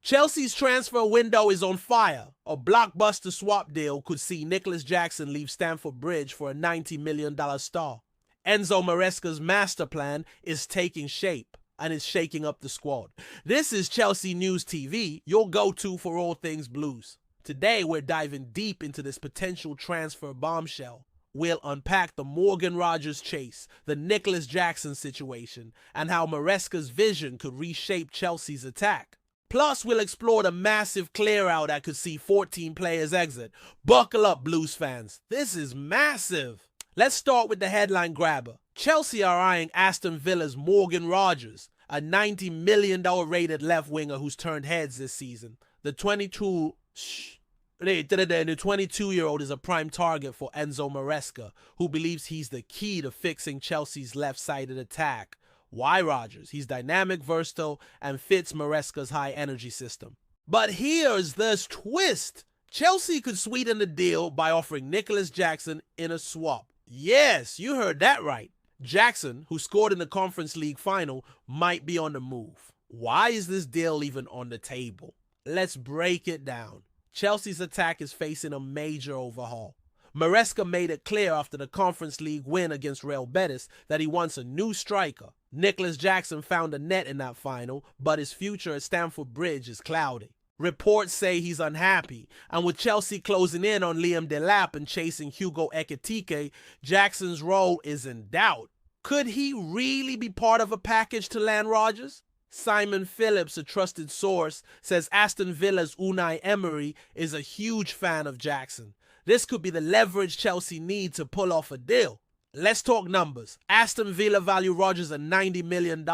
Chelsea's transfer window is on fire. A blockbuster swap deal could see Nicolas Jackson leave Stamford Bridge for a $90 million star. Enzo Maresca's master plan is taking shape and is shaking up the squad. This is Chelsea News TV, your go-to for all things Blues. Today we're diving deep into this potential transfer bombshell. We'll unpack the Morgan Rogers chase, the Nicolas Jackson situation, and how Maresca's vision could reshape Chelsea's attack. Plus, we'll explore the massive clear-out that could see 14 players exit. Buckle up, Blues fans. This is massive. Let's start with the headline grabber. Chelsea are eyeing Aston Villa's Morgan Rogers, a $90 million rated left winger who's turned heads this season. The 22-year-old is a prime target for Enzo Maresca, who believes he's the key to fixing Chelsea's left-sided attack. Why Rogers? He's dynamic, versatile, and fits Maresca's high-energy system. But here's the twist. Chelsea could sweeten the deal by offering Nicolas Jackson in a swap. Yes, you heard that right. Jackson, who scored in the Conference League final, might be on the move. Why is this deal even on the table? Let's break it down. Chelsea's attack is facing a major overhaul. Maresca made it clear after the Conference League win against Real Betis that he wants a new striker. Nicolas Jackson found a net in that final, but his future at Stamford Bridge is cloudy. Reports say he's unhappy, and with Chelsea closing in on Liam Delap and chasing Hugo Ekitike, Jackson's role is in doubt. Could he really be part of a package to land Rogers? Simon Phillips, a trusted source, says Aston Villa's Unai Emery is a huge fan of Jackson. This could be the leverage Chelsea need to pull off a deal. Let's talk numbers. Aston Villa value Rogers at $90 million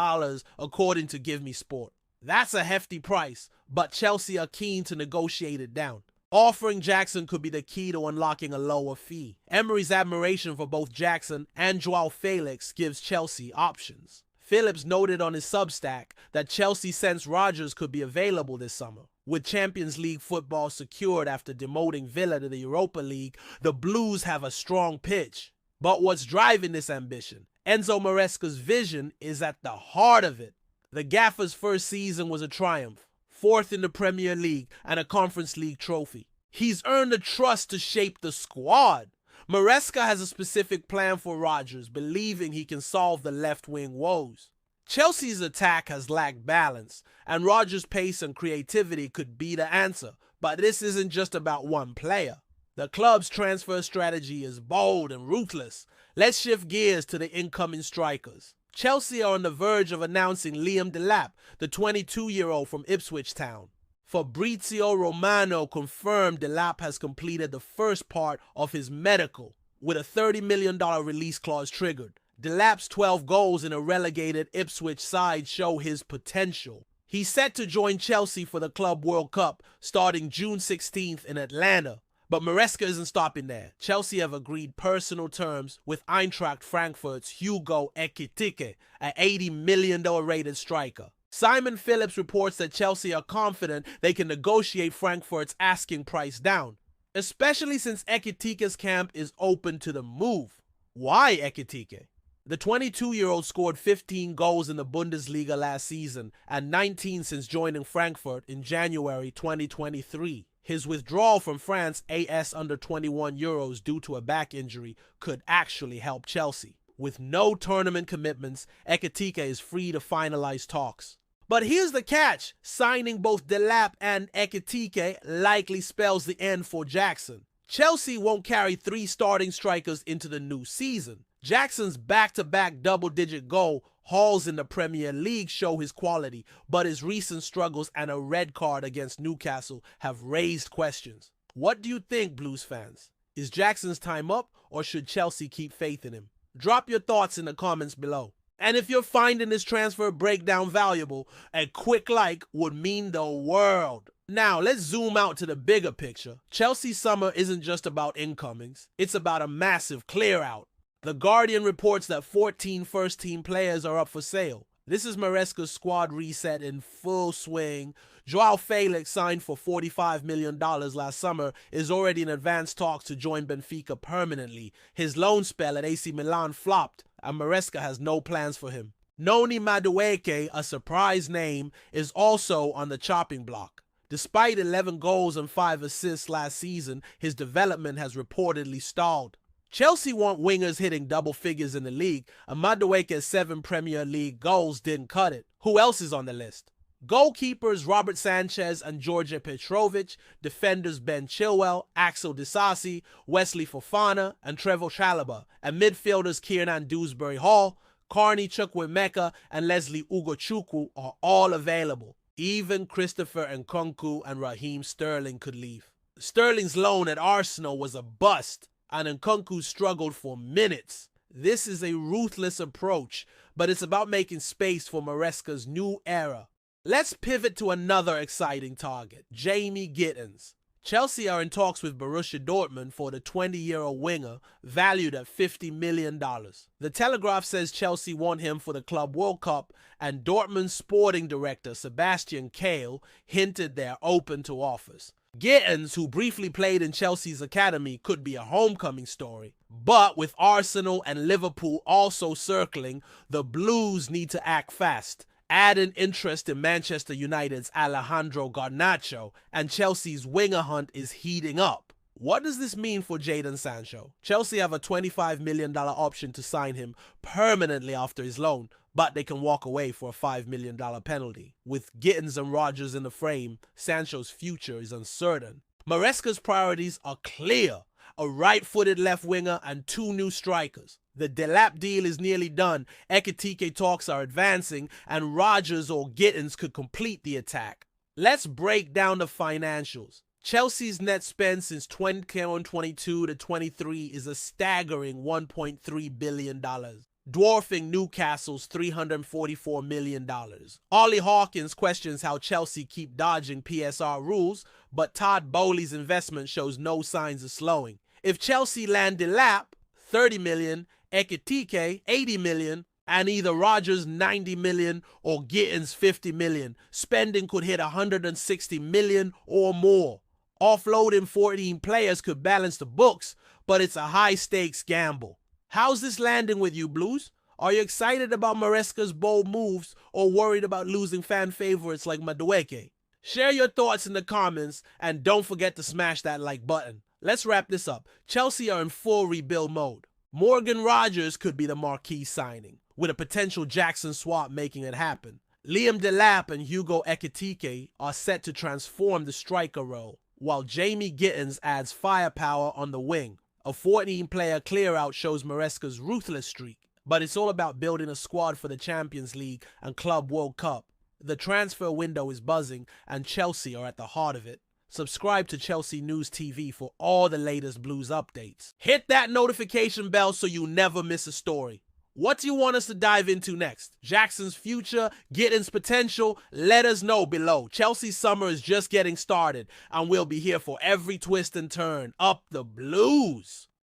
according to Give Me Sport. That's a hefty price, but Chelsea are keen to negotiate it down. Offering Jackson could be the key to unlocking a lower fee. Emery's admiration for both Jackson and Joao Felix gives Chelsea options. Phillips noted on his Substack that Chelsea sensed Rogers could be available this summer. With Champions League football secured after demoting Villa to the Europa League, the Blues have a strong pitch. But what's driving this ambition? Enzo Maresca's vision is at the heart of it. The Gaffer's first season was a triumph, fourth in the Premier League and a Conference League trophy. He's earned the trust to shape the squad. Maresca has a specific plan for Rogers, believing he can solve the left-wing woes. Chelsea's attack has lacked balance, and Rogers' pace and creativity could be the answer. But this isn't just about one player. The club's transfer strategy is bold and ruthless. Let's shift gears to the incoming strikers. Chelsea are on the verge of announcing Liam Delap, the 22-year-old from Ipswich Town. Fabrizio Romano confirmed Delap has completed the first part of his medical, with a $30 million release clause triggered. Delap's 12 goals in a relegated Ipswich side show his potential. He's set to join Chelsea for the Club World Cup starting June 16th in Atlanta. But Maresca isn't stopping there. Chelsea have agreed personal terms with Eintracht Frankfurt's Hugo Ekitike, an $80 million rated striker. Simon Phillips reports that Chelsea are confident they can negotiate Frankfurt's asking price down, especially since Ekitike's camp is open to the move. Why Ekitike? The 22-year-old scored 15 goals in the Bundesliga last season and 19 since joining Frankfurt in January 2023. His withdrawal from France AS under-21 Euros due to a back injury could actually help Chelsea. With no tournament commitments, Ekitike is free to finalize talks. But here's the catch. Signing both Delap and Ekitike likely spells the end for Jackson. Chelsea won't carry 3 starting strikers into the new season. Jackson's back-to-back double-digit goal hauls in the Premier League show his quality, but his recent struggles and a red card against Newcastle have raised questions. What do you think, Blues fans? Is Jackson's time up, or should Chelsea keep faith in him? Drop your thoughts in the comments below. And if you're finding this transfer breakdown valuable, a quick like would mean the world. Now, let's zoom out to the bigger picture. Chelsea's summer isn't just about incomings. It's about a massive clear-out. The Guardian reports that 14 first-team players are up for sale. This is Maresca's squad reset in full swing. Joao Felix, signed for $45 million last summer, is already in advanced talks to join Benfica permanently. His loan spell at AC Milan flopped, and Maresca has no plans for him. Noni Madueke, a surprise name, is also on the chopping block. Despite 11 goals and 5 assists last season, his development has reportedly stalled. Chelsea want wingers hitting double figures in the league, and Madueke's 7 Premier League goals didn't cut it. Who else is on the list? Goalkeepers Robert Sanchez and George Petrovic, defenders Ben Chilwell, Axel Disasi, Wesley Fofana, and Trevor Chalobah, and midfielders Kiernan Dewsbury-Hall, Carney Chukwuemeka, and Leslie Ugochukwu are all available. Even Christopher Nkunku and Raheem Sterling could leave. Sterling's loan at Arsenal was a bust, and Nkunku struggled for minutes. This is a ruthless approach, but it's about making space for Maresca's new era. Let's pivot to another exciting target, Jamie Gittens. Chelsea are in talks with Borussia Dortmund for the 20-year-old winger, valued at $50 million. The Telegraph says Chelsea want him for the Club World Cup, and Dortmund sporting director Sebastian Kehl hinted they're open to offers. Gittens, who briefly played in Chelsea's academy, could be a homecoming story. But with Arsenal and Liverpool also circling, the Blues need to act fast. Add an interest in Manchester United's Alejandro Garnacho, and Chelsea's winger hunt is heating up. What does this mean for Jadon Sancho? Chelsea have a $25 million option to sign him permanently after his loan, but they can walk away for a $5 million penalty. With Gittens and Rodgers in the frame, Sancho's future is uncertain. Maresca's priorities are clear: a right-footed left winger and 2 new strikers. The Delap deal is nearly done, Ekitike talks are advancing, and Rodgers or Gittens could complete the attack. Let's break down the financials. Chelsea's net spend since 2022 to 23 is a staggering $1.3 billion, dwarfing Newcastle's $344 million. Ollie Hawkins questions how Chelsea keep dodging PSR rules, but Todd Bowley's investment shows no signs of slowing. If Chelsea land Delap, $30 million, Ekitike, $80 million, and either Rodgers $90 million or Gittens $50 million, spending could hit $160 million or more. Offloading 14 players could balance the books, but it's a high-stakes gamble. How's this landing with you, Blues? Are you excited about Maresca's bold moves or worried about losing fan favorites like Madueke? Share your thoughts in the comments, and don't forget to smash that like button. Let's wrap this up. Chelsea are in full rebuild mode. Morgan Rodgers could be the marquee signing, with a potential Jackson swap making it happen. Liam Delap and Hugo Ekitike are set to transform the striker role, while Jamie Gittens adds firepower on the wing. A 14-player clear-out shows Maresca's ruthless streak, but it's all about building a squad for the Champions League and Club World Cup. The transfer window is buzzing, and Chelsea are at the heart of it. Subscribe to Chelsea News TV for all the latest Blues updates. Hit that notification bell so you never miss a story. What do you want us to dive into next? Jackson's future, Gittens' potential? Let us know below. Chelsea's summer is just getting started, and we'll be here for every twist and turn. Up the Blues!